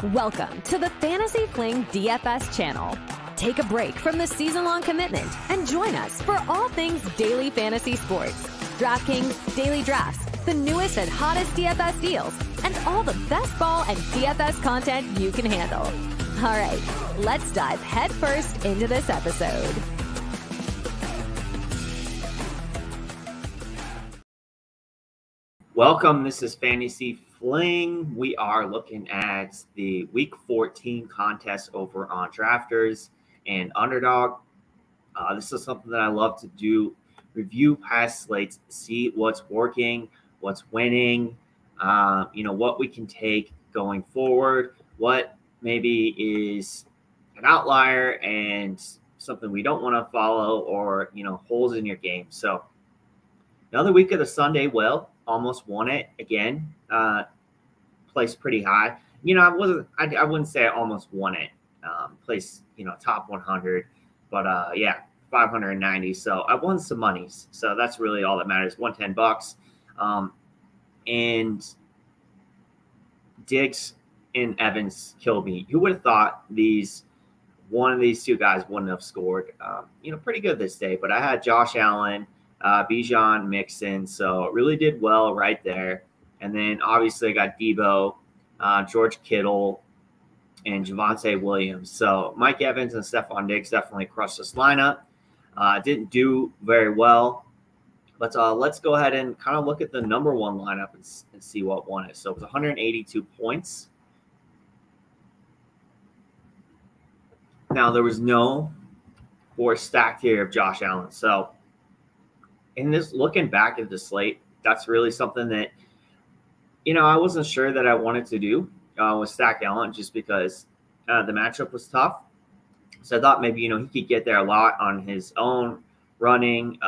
Welcome to the Fantasyfling DFS channel. Take a break from the season-long commitment and join us for all things daily fantasy sports. DraftKings Daily Drafts, the newest and hottest DFS deals, and all the best ball and DFS content you can handle. All right, let's dive headfirst into this episode. Welcome, this is Fantasyfling. We are looking at the Week 14 contest over on Drafters and Underdog. This is something that I love to do, review past slates, see what's working, what's winning, what we can take going forward, what maybe is an outlier and something we don't want to follow, or, holes in your game. So another week of the Sunday Will. Almost won it again. Placed pretty high. I wouldn't say I almost won it. Placed, top 100, but 590. So I won some monies. So that's really all that matters. Won $10. And Diggs and Evans killed me. Who would have thought one of these two guys wouldn't have scored? Pretty good this day. But I had Josh Allen, Bijan, Mixon, so it really did well right there. And then obviously I got Debo, George Kittle, and Javonte Williams. So Mike Evans and Stephon Diggs definitely crushed this lineup. Didn't do very well, but let's go ahead and kind of look at the number one lineup and see what won it. So it was 182 points. Now there was no four stacked here of Josh Allen. So in this, looking back at the slate, that's really something that, I wasn't sure that I wanted to do with stack Allen, just because the matchup was tough. So I thought maybe, he could get there a lot on his own running,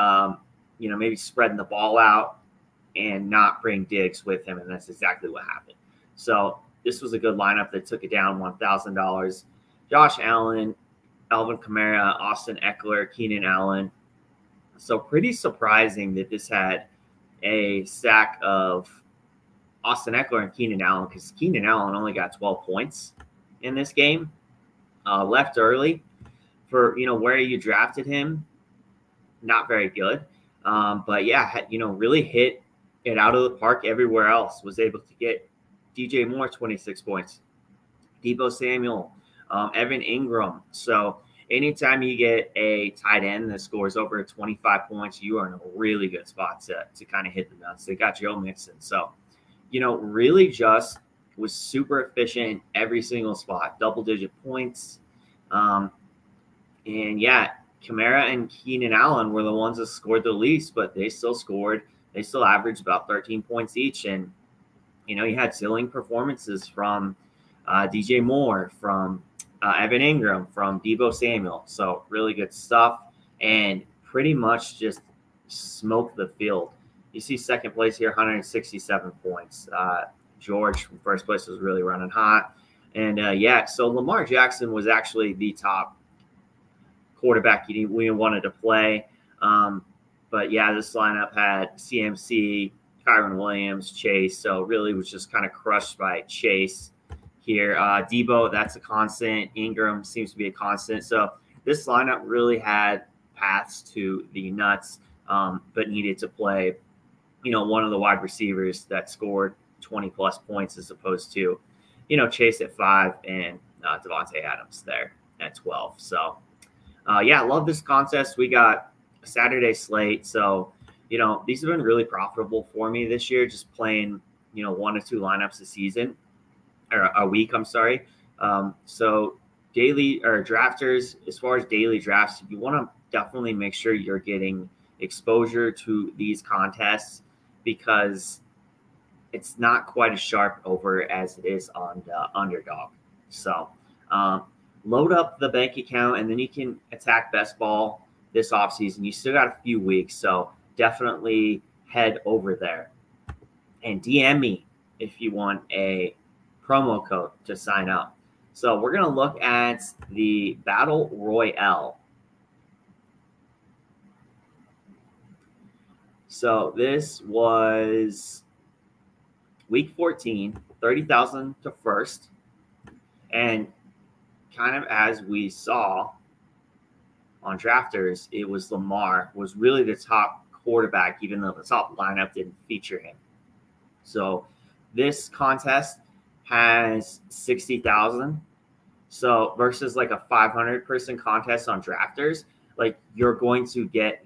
maybe spreading the ball out and not bring Diggs with him. And that's exactly what happened. So this was a good lineup that took it down $1,000. Josh Allen, Alvin Kamara, Austin Eckler, Keenan Allen. So pretty surprising that this had a stack of Austin Eckler and Keenan Allen, because Keenan Allen only got 12 points in this game. Left early for, where you drafted him. Not very good. But yeah, really hit it out of the park everywhere else. Was able to get DJ Moore 26 points. Deebo Samuel, Evan Ingram. So anytime you get a tight end that scores over 25 points, you are in a really good spot to kind of hit the nuts. They got Joe Mixon. So, really just was super efficient every single spot, double-digit points. And, Kamara and Keenan Allen were the ones that scored the least, but they still scored. They still averaged about 13 points each. And, you had ceiling performances from DJ Moore, from Evan Ingram, from Deebo Samuel. So really good stuff, and pretty much just smoked the field. You see second place here, 167 points. George from first place was really running hot. And so Lamar Jackson was actually the top quarterback we wanted to play. But this lineup had CMC, Kyron Williams, Chase. So really was just kind of crushed by Chase here. Debo, that's a constant. Ingram seems to be a constant. So this lineup really had paths to the nuts, but needed to play, one of the wide receivers that scored 20-plus points as opposed to, Chase at 5 and Devontae Adams there at 12. So, I love this contest. We got a Saturday slate. So, these have been really profitable for me this year, just playing, 1 or 2 lineups a season. Or a week, I'm sorry. So daily or drafters, as far as daily drafts, you want to definitely make sure you're getting exposure to these contests, because it's not quite as sharp over as it is on the Underdog. So load up the bank account, and then you can attack best ball this offseason. You still got a few weeks, so definitely head over there and DM me if you want a promo code to sign up. So we're going to look at the Battle Royale. So this was week 14, 30,000 to first. And kind of as we saw on Drafters, it was Lamar was really the top quarterback, even though the top lineup didn't feature him. So this contest has 60,000. So versus like a 500-person contest on Drafters, like you're going to get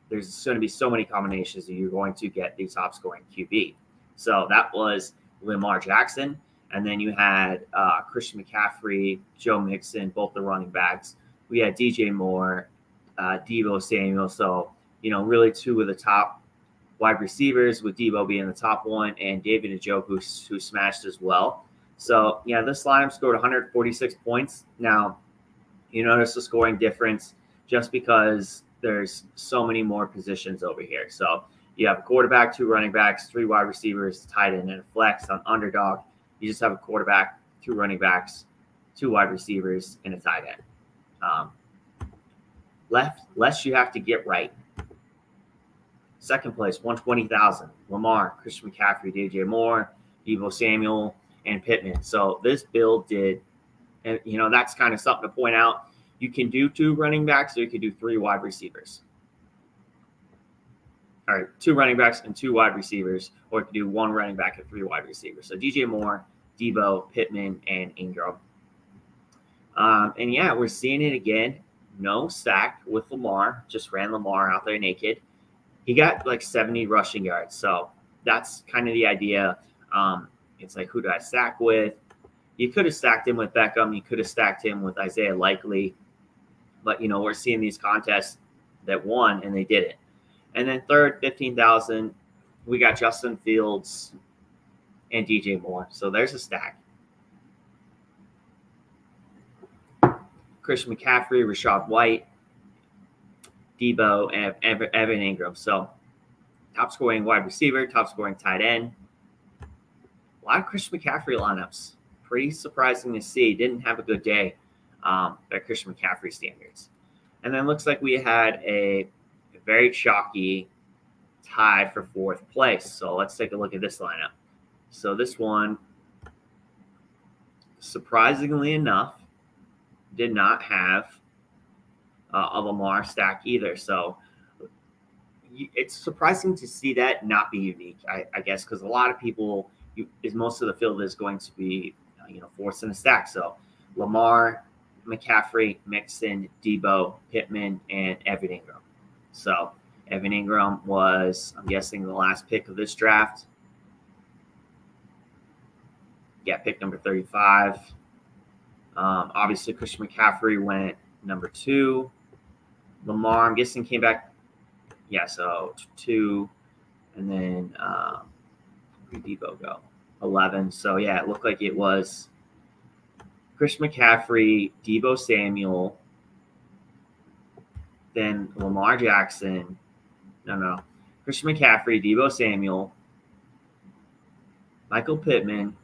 there's going to be so many combinations that you're going to get the top scoring QB. So that was Lamar Jackson. And then you had Christian McCaffrey, Joe Mixon, both the running backs. We had DJ Moore, Deebo Samuel. So, really two of the top wide receivers, with Deebo being the top one and David Njoku, who smashed as well. So, yeah, this lineup scored 146 points. Now, you notice the scoring difference just because there's so many more positions over here. So you have a quarterback, 2 running backs, 3 wide receivers, tight end, and a flex. On Underdog, you just have a quarterback, 2 running backs, 2 wide receivers, and a tight end. Less you have to get right. Second place, 120,000. Lamar, Christian McCaffrey, DJ Moore, Deebo Samuel, and Pittman. So this build did, and that's kind of something to point out. You can do 2 running backs, or you can do 3 wide receivers. All right, 2 running backs and 2 wide receivers, or you can do 1 running back and 3 wide receivers. So DJ Moore, Deebo, Pittman, and Ingram. And yeah, we're seeing it again. No stack with Lamar. Just ran Lamar out there naked. He got like 70 rushing yards. So that's kind of the idea. It's like, who do I stack with? You could have stacked him with Beckham. You could have stacked him with Isaiah Likely. But, we're seeing these contests that won, and they didn't. And then third, 15,000, we got Justin Fields and DJ Moore. So there's a stack. Christian McCaffrey, Rashad White, Deebo, and Evan Ingram. So top scoring wide receiver, top scoring tight end. A lot of Christian McCaffrey lineups. Pretty surprising to see. Didn't have a good day by Christian McCaffrey standards. And then looks like we had a very chalky tie for 4th place. So let's take a look at this lineup. So this one, surprisingly enough, did not have a Lamar stack either. So it's surprising to see that not be unique, I guess, because a lot of people, most of the field is going to be, forced in a stack. So Lamar, McCaffrey, Mixon, Deebo, Pittman, and Evan Ingram. So Evan Ingram was, I'm guessing, the last pick of this draft. Yeah, pick number 35. Obviously, Christian McCaffrey went number 2. Lamar, I'm guessing, came back. Yeah, so 2. And then where did Deebo go? 11. So, yeah, it looked like it was Christian McCaffrey, Deebo Samuel, then Lamar Jackson. No. Christian McCaffrey, Deebo Samuel, Michael Pittman.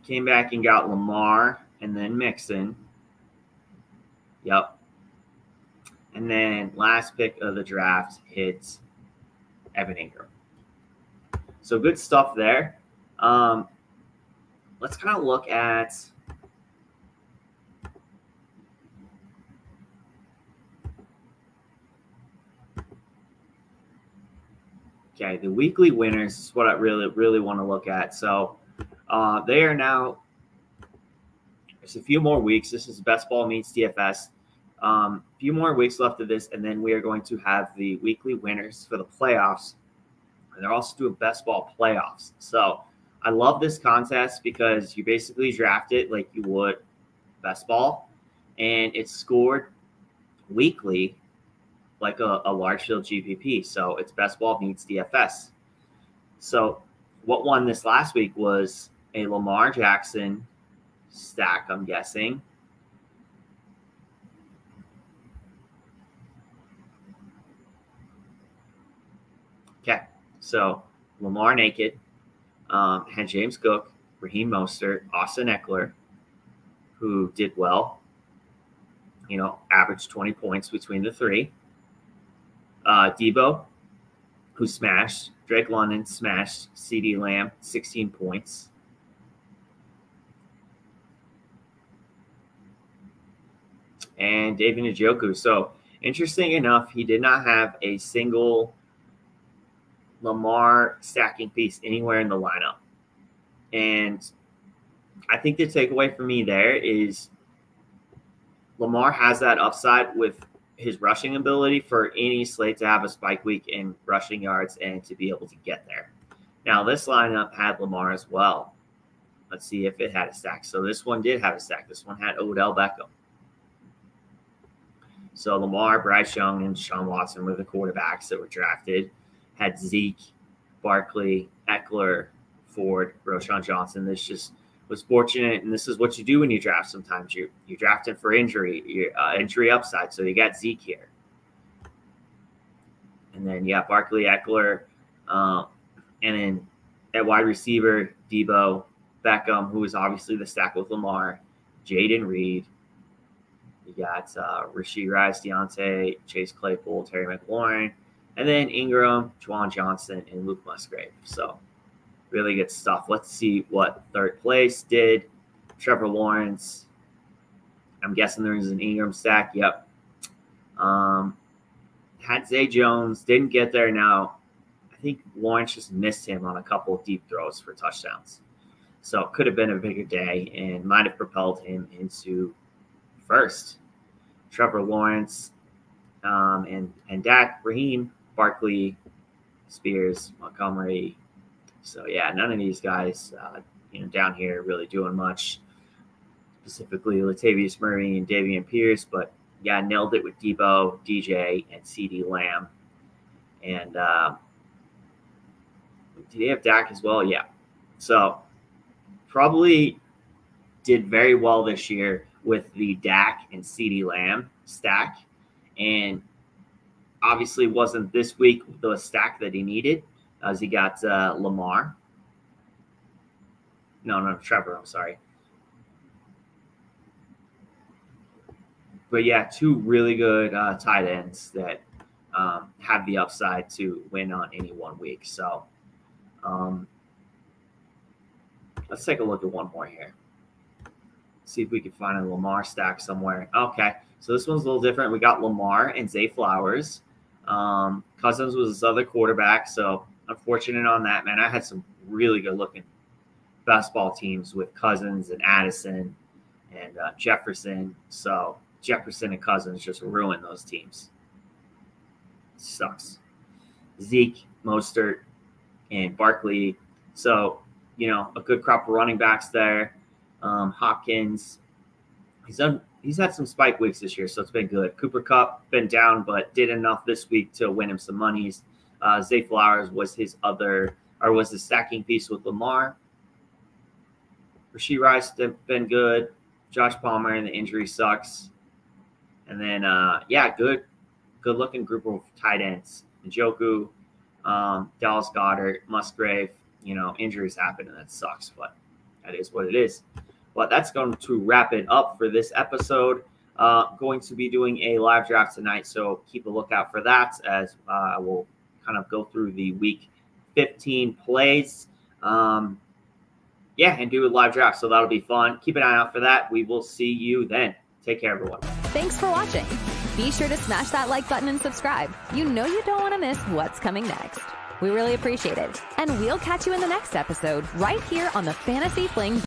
Came back and got Lamar and then Mixon. Yep. And then last pick of the draft hits Evan Ingram. So good stuff there. Let's kind of look at the weekly winners is what I really want to look at. So they are now, there's a few more weeks. This is Best Ball Meets DFS. A few more weeks left of this, and then we are going to have the weekly winners for the playoffs. And they're also doing Best Ball playoffs. So I love this contest because you basically draft it like you would Best Ball, and it's scored weekly like a large field GPP. So it's Best Ball Meets DFS. So what won this last week was a Lamar Jackson stack, I'm guessing. Okay, so Lamar naked, had James Cook, Raheem Mostert, Austin Eckler, who did well, averaged 20 points between the 3. Deebo, who smashed, Drake London smashed CeeDee Lamb, 16 points. And David Njoku. So, interesting enough, he did not have a single Lamar stacking piece anywhere in the lineup. And I think the takeaway for me there is Lamar has that upside with his rushing ability for any slate to have a spike week in rushing yards and to be able to get there. Now, this lineup had Lamar as well. Let's see if it had a stack. So this one did have a stack. This one had Odell Beckham. So Lamar, Bryce Young, and Deshaun Watson were the quarterbacks that were drafted. Had Zeke, Barkley, Eckler, Ford, Roschon Johnson. This just was fortunate, and this is what you do when you draft sometimes. You draft him for injury, injury upside. So you got Zeke here. And then, yeah, Barkley, Eckler, and then at wide receiver, Debo, Beckham, who is obviously the stack with Lamar, Jaden Reed. You got Rashee Rice, Deontay, Chase Claypool, Terry McLaurin, and then Ingram, Juwan Johnson, and Luke Musgrave. So really good stuff. Let's see what third place did. Trevor Lawrence. I'm guessing there's an Ingram stack. Yep. Had Zay Jones. Didn't get there. Now, I think Lawrence just missed him on a couple of deep throws for touchdowns. So it could have been a bigger day and might have propelled him into first. Trevor Lawrence and Dak, Raheem, Barkley, Spears, Montgomery. So, yeah, none of these guys, down here really doing much, specifically Latavius Murray and Davian Pierce. But, yeah, nailed it with Debo, DJ, and CeeDee Lamb. And did they have Dak as well? Yeah. So, probably did very well this year with the Dak and CeeDee Lamb stack. And obviously wasn't this week the stack that he needed as he got Lamar. No, Trevor, I'm sorry. But, yeah, two really good tight ends that have the upside to win on any 1 week. So let's take a look at one more here. See if we can find a Lamar stack somewhere. Okay, so this one's a little different. We got Lamar and Zay Flowers. Cousins was his other quarterback, so unfortunate on that, man. I had some really good-looking basketball teams with Cousins and Addison and Jefferson. So Jefferson and Cousins just ruined those teams. Sucks. Zeke, Mostert, and Barkley. So, a good crop of running backs there. Hopkins, he's had some spike weeks this year, so it's been good. Cooper Kupp been down, but did enough this week to win him some monies. Zay Flowers was his stacking piece with Lamar. Rashee Rice been good. Josh Palmer, and the injury sucks. And then, good looking group of tight ends. Njoku, Dallas Goedert, Musgrave. Injuries happen, and that sucks, but that is what it is. But that's going to wrap it up for this episode. Going to be doing a live draft tonight, so keep a lookout for that as I will kind of go through the week 15 plays. And do a live draft, so that'll be fun. Keep an eye out for that. We will see you then. Take care, everyone. Thanks for watching. Be sure to smash that like button and subscribe. You don't want to miss what's coming next. We really appreciate it. And we'll catch you in the next episode right here on the Fantasy Fling